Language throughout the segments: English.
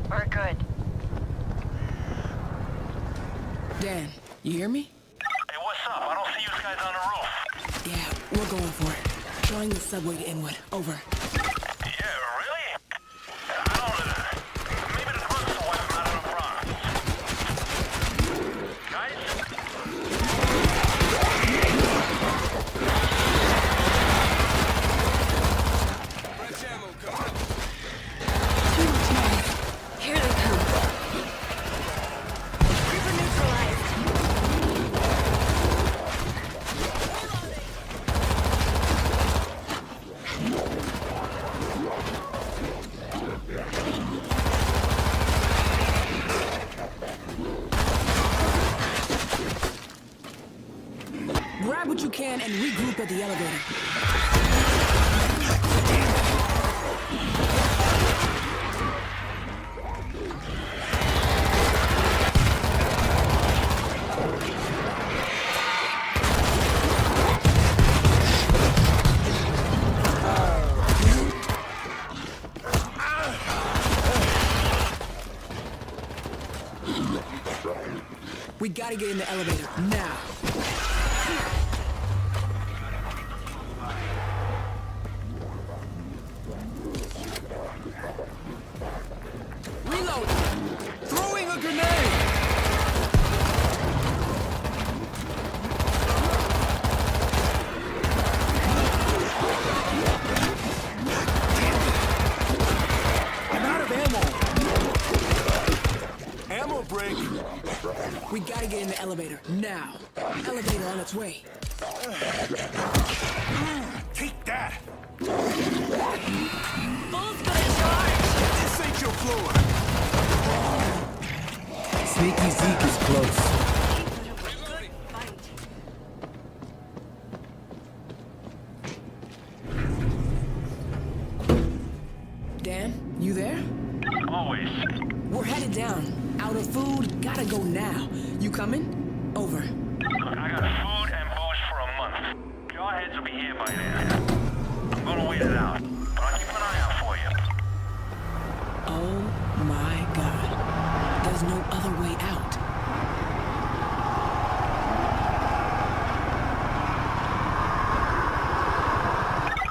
We're good. Dan, you hear me? Hey, what's up? I don't see you guys on the roof. Yeah, we're going for it. Drawing the subway to Inwood. Over. Yeah, really? I don't maybe the drugs will wipe them out of the Bronx. Guys? Fresh ammo coming up. Too much noise. Here they come. Creeper neutralized. Grab what you can and regroup at the elevator. We gotta get in the elevator, now. Reload! Throwing a grenade! I'm out of ammo! Ammo break! We gotta get in the elevator, now. Elevator on its way. Take that! Bull's gonna charge! This ain't your floor! Sneaky Zeke is close. Good fight. Dan, you there? Always. We're headed down. Out of food, gotta go now. You coming? Over. Look, I got food and booze for a month. Jarheads will be here by then. I'm gonna wait it out, but I'll keep an eye out for you. Oh my god. There's no other way out.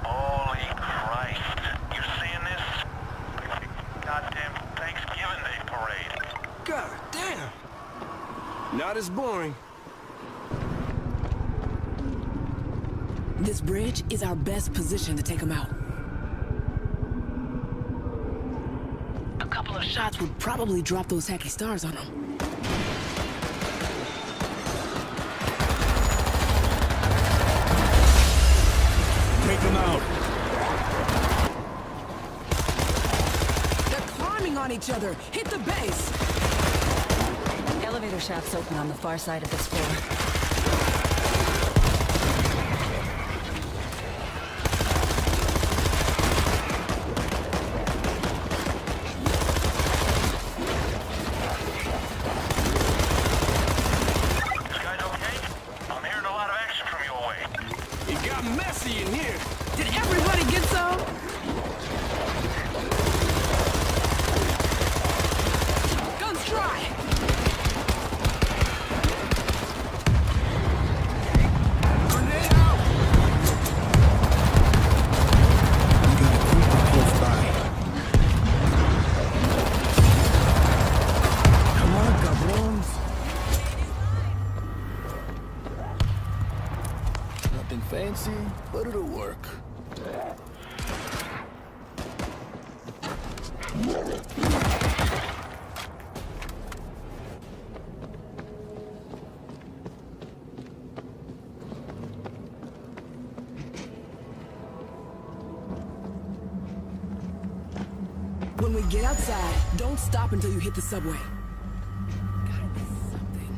Holy Christ. You seeing this? Goddamn Thanksgiving Day parade. God damn! Not as boring. This bridge is our best position to take them out. A couple of shots would probably drop those hacky stars on them. Take them out. They're climbing on each other. Hit the base. Elevator shaft's open on the far side of this floor. You guys okay? I'm hearing a lot of action from your way. It got messy in here. Did everybody get some? Guns dry. Grenade out! We got a creeper close by. Come on, cabrones. Nothing fancy, but it'll work. When we get outside, don't stop until you hit the subway. Gotta be something.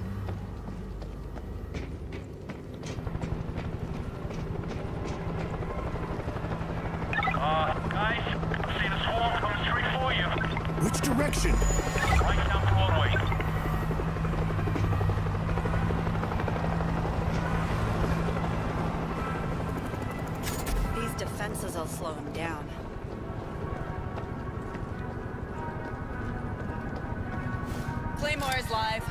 Guys, see the swarm coming straight for you. Which direction? Right down Broadway. These defenses will slow him down. Claymore is live.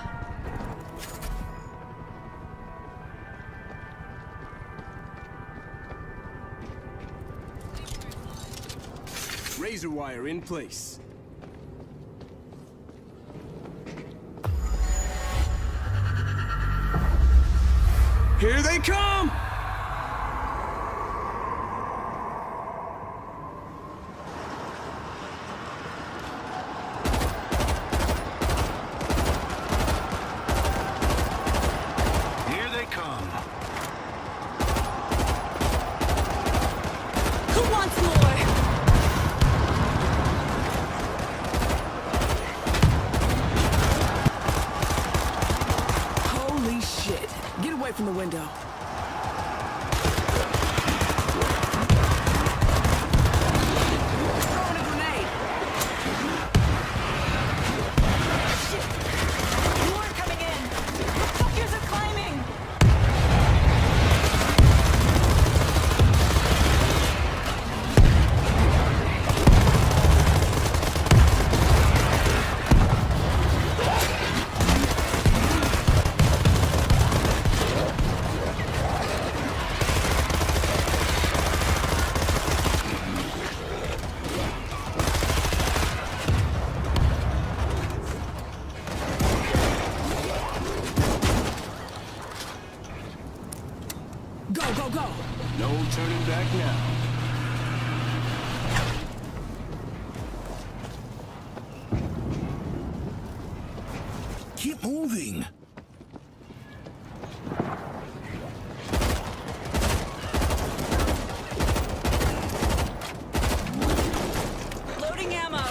Razor wire in place. Here they come! Here they come. Who wants more? Holy shit. Get away from the window. Throwing a grenade. More coming in. Fuckers are climbing. Go, go, go. No turning back now. Keep moving. Loading ammo.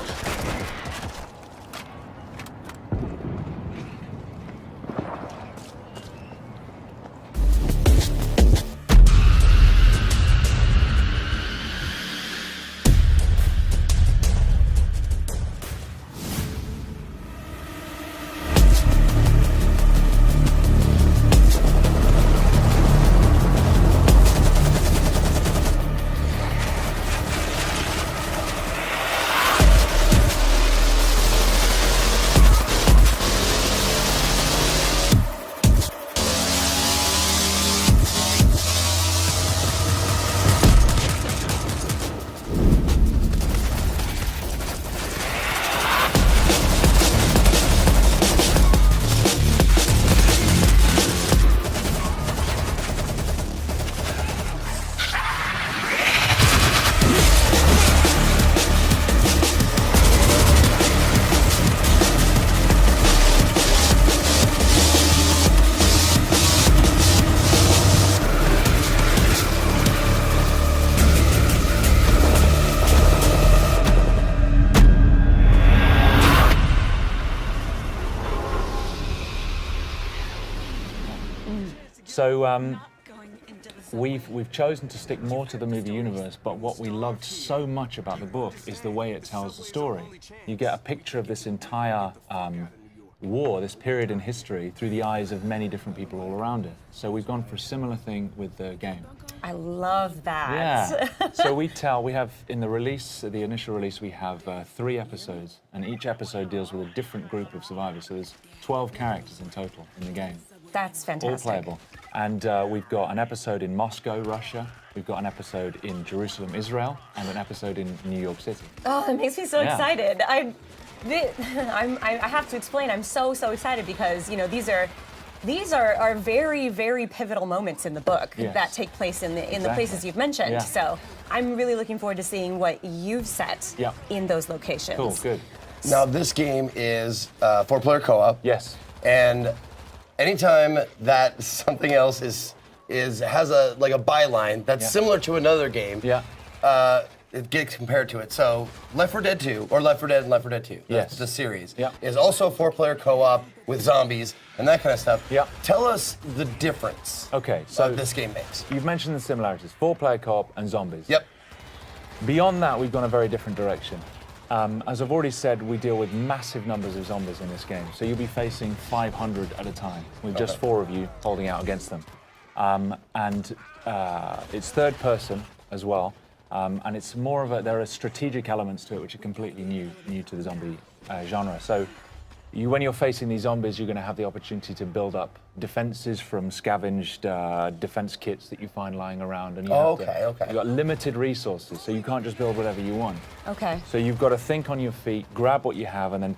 So Not going into the sun. we've chosen to stick more to the movie universe, but what we loved so much about the book is the way it tells the story. You get a picture of this entire war, this period in history, through the eyes of many different people all around it. So we've gone for a similar thing with the game. I love that. Yeah. So we have in the release, the initial release, we have 3 episodes, and each episode deals with a different group of survivors. So there's 12 characters in total in the game. That's All fantastic. playable. And we've got an episode in Moscow, Russia. We've got an episode in Jerusalem, Israel, and an episode in New York City. Oh, it makes me so Yeah. excited. I have to explain. I'm so excited because these are very, very pivotal moments in the book Yes. that take place in the Exactly. places you've mentioned. Yeah. So I'm really looking forward to seeing what you've set Yeah. in those locations. Cool, good. Now, this game is 4-player co-op. Yes. And anytime that something else has a byline that's Yeah. similar to another game, Yeah. it gets compared to it. So Left 4 Dead 2, or Left 4 Dead and Left 4 Dead 2, Yes. the series, Yeah. is also 4-player co-op with zombies and that kind of stuff. Yeah. Tell us the difference Okay, so this game makes. you've mentioned the similarities, 4-player co-op and zombies. Yep. Beyond that, we've gone a very different direction. As I've already said, we deal with massive numbers of zombies in this game. So you'll be facing 500 at a time, with just 4 of you holding out against them. It's third person as well. And it's more of there are strategic elements to it which are completely new to the zombie genre. So when you're facing these zombies, you're going to have the opportunity to build up defenses from scavenged defense kits that you find lying around. And you've got limited resources, so you can't just build whatever you want. Okay. So you've got to think on your feet, grab what you have, and then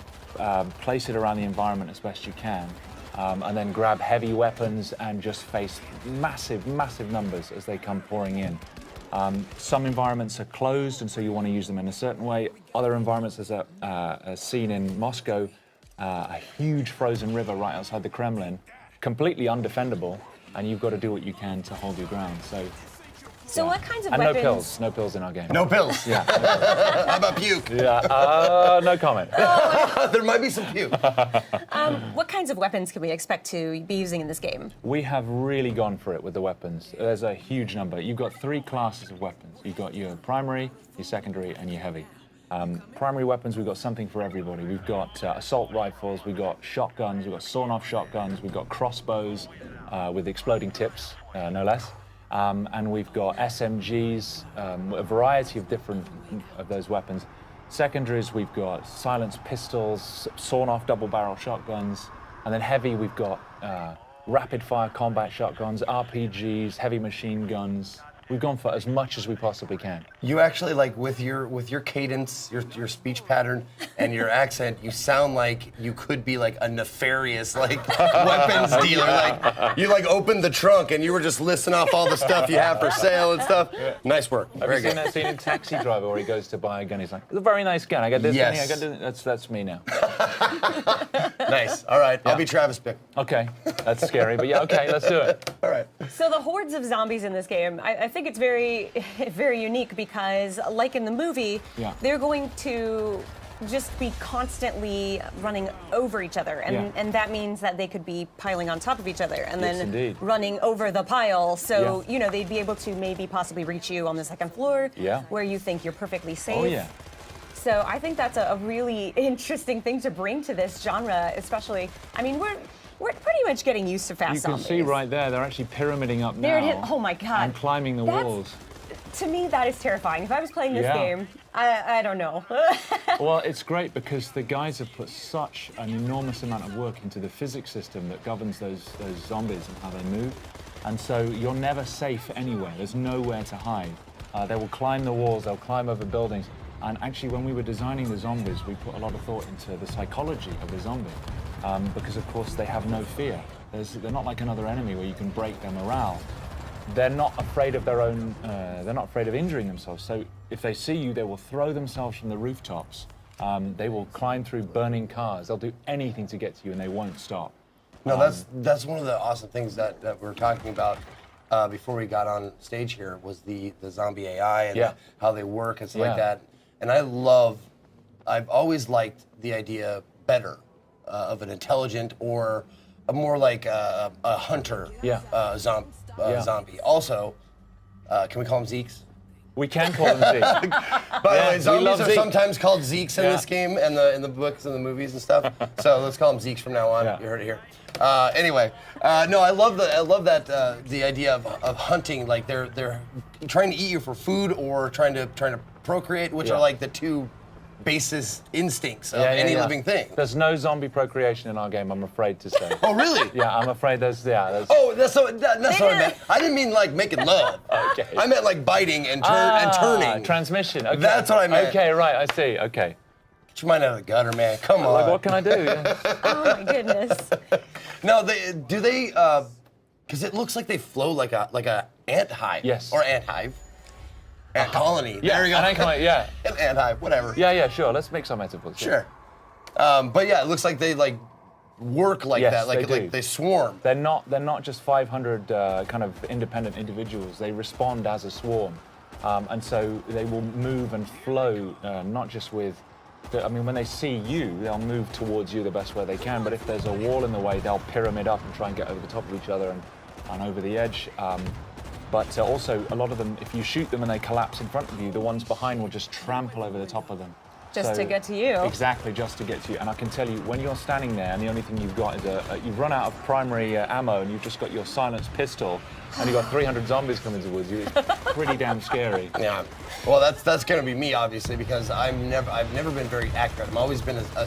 place it around the environment as best you can. And then grab heavy weapons and just face massive, massive numbers as they come pouring in. Some environments are closed, and so you want to use them in a certain way. Other environments, there's a scene in Moscow, a huge frozen river right outside the Kremlin, completely undefendable, and you've got to do what you can to hold your ground. So what kinds of and weapons? no pills in our game. No pills. Yeah. How about puke? Yeah. No comment. There might be some puke. What kinds of weapons can we expect to be using in this game? We have really gone for it with the weapons. There's a huge number. You've got 3 classes of weapons. You've got your primary, your secondary, and your heavy. Primary weapons, we've got something for everybody. We've got assault rifles, we've got shotguns, we've got sawn-off shotguns, we've got crossbows with exploding tips, no less. And we've got SMGs, a variety of different of those weapons. Secondaries, we've got silenced pistols, sawn-off double-barrel shotguns, and then heavy, we've got rapid-fire combat shotguns, RPGs, heavy machine guns. We've gone for as much as we possibly can. You actually, like, with your cadence, your speech pattern, and your accent, you sound like you could be like a nefarious weapons dealer. Like you opened the trunk and you were just listing off all the stuff you have for sale and stuff. Yeah. Nice work. Have you seen that scene in Taxi Driver where he goes to buy a gun? He's like, "It's a very nice gun. I got this gun. I got this." That's me now. Nice. All right. I'll be Travis Bick. Okay. That's scary, but yeah. Okay. Let's do it. All right. So the hordes of zombies in this game, I think it's very, very unique because, like in the movie, they're going to just be constantly running over each other, and that means that they could be piling on top of each other and then running over the pile. So you know they'd be able to maybe possibly reach you on the second floor, where you think you're perfectly safe. Oh yeah. So I think that's a really interesting thing to bring to this genre, especially. I mean, we're pretty much getting used to fast zombies. You can see right there, they're actually pyramiding up there now. Oh my God. And climbing the walls. To me, that is terrifying. If I was playing this game, I don't know. Well, it's great because the guys have put such an enormous amount of work into the physics system that governs those zombies and how they move. And so you're never safe anywhere. There's nowhere to hide. They will climb the walls, they'll climb over buildings. And actually, when we were designing the zombies, we put a lot of thought into the psychology of the zombie. Because, of course, they have no fear. They're not like another enemy where you can break their morale. They're not afraid of their own, they're not afraid of injuring themselves. So if they see you, they will throw themselves from the rooftops. They will climb through burning cars. They'll do anything to get to you, and they won't stop. No, that's one of the awesome things that we were talking about before we got on stage here was the zombie AI and how they work and stuff like that. And I've always liked the idea better of an intelligent or a more like a hunter zombie. Also, can we call them Zeeks? We can call them Zeeks. By the way, zombies are sometimes called Zeeks in this game and in the books and the movies and stuff. So let's call them Zeeks from now on. You heard it here. Anyway, no, I love that the idea of hunting. Like they're trying to eat you for food or trying to procreate, which are like the two basis instincts of any living thing. There's no zombie procreation in our game, I'm afraid to say. Oh, really? Yeah, I'm afraid there's. Oh, that's what I meant. I didn't mean like making love. Okay. I meant like biting and turning. Transmission. Okay. That's what I meant. Okay, right. I see. Okay. Get your mind out of the gutter, man. Come on. Like, what can I do? Oh my goodness. No, do they? Because it looks like they flow like a ant hive. Yes. Or ant hive. Ant colony. Yeah, there we go. An ant colony. Yeah. An ant hive. Whatever. Yeah. Sure. Let's make some metaphors. Sure. But yeah, it looks like they work like that. Like they swarm. They're not just 500 kind of independent individuals. They respond as a swarm, and so they will move and flow. Not just with. When they see you, they'll move towards you the best way they can. But if there's a wall in the way, they'll pyramid up and try and get over the top of each other and over the edge. But also, a lot of them, if you shoot them and they collapse in front of you, the ones behind will just trample over the top of them. Just to get to you. Exactly, just to get to you. And I can tell you, when you're standing there and the only thing you've got is you've run out of primary ammo and you've just got your silenced pistol and you've got 300 zombies coming towards you, it's pretty damn scary. Yeah. Well, that's going to be me, obviously, because I've never been very accurate. I've always been a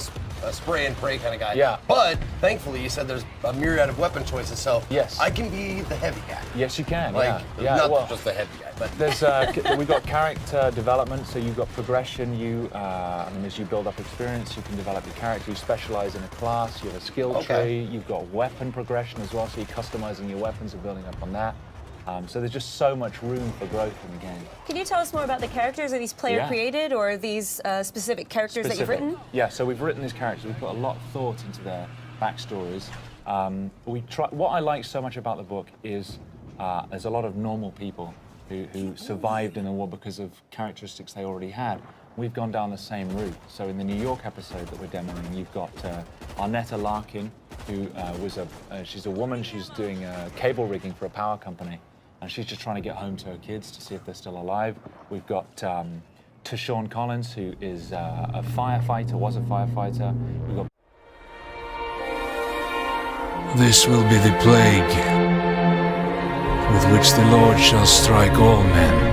spray and pray kind of guy. Yeah. But thankfully, you said there's a myriad of weapon choices, so yes, I can be the heavy guy. Yes, you can. Like, yeah. not just the heavy guy, but there's we've got character development, so you've got progression. I mean, as you build up experience, you can develop your character. You specialize in a class. You have a skill tree. You've got weapon progression as well, so you're customizing your weapons and building up on that. So there's just so much room for growth in the game. Can you tell us more about the characters? Are these player created, or are these specific characters that you've written? Yeah, so we've written these characters. We've put a lot of thought into their backstories. What I like so much about the book is there's a lot of normal people who survived in the war because of characteristics they already had. We've gone down the same route. So in the New York episode that we're demoing, you've got Arnetta Larkin, who she's a woman. She's doing cable rigging for a power company. And she's just trying to get home to her kids to see if they're still alive. We've got Tashawn Collins, who is a firefighter, was a firefighter. We've got This will be the plague with which the Lord shall strike all men.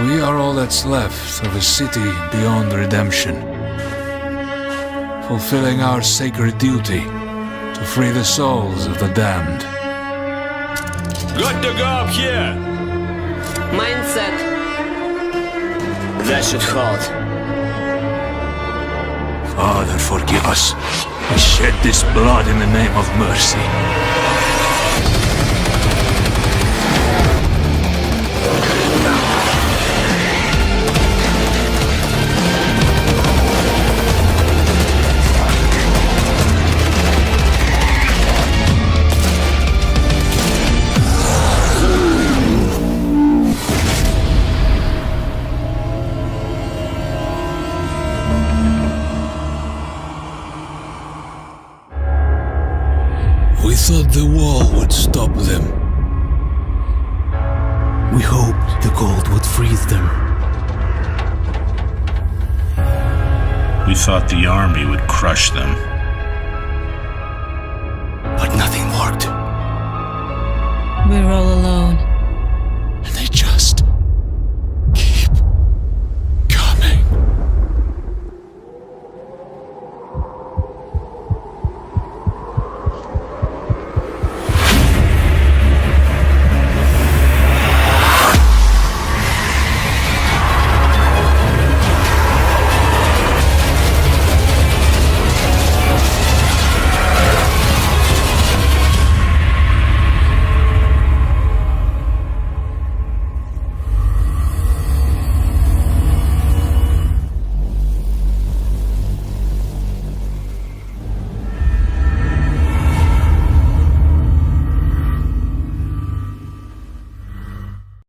We are all that's left of a city beyond redemption, fulfilling our sacred duty to free the souls of the damned. Good to go up here! Mindset. That should hold. Father, forgive us. We shed this blood in the name of mercy. We thought the wall would stop them. We hoped the cold would freeze them. We thought the army would crush them. But nothing worked. We're all alone.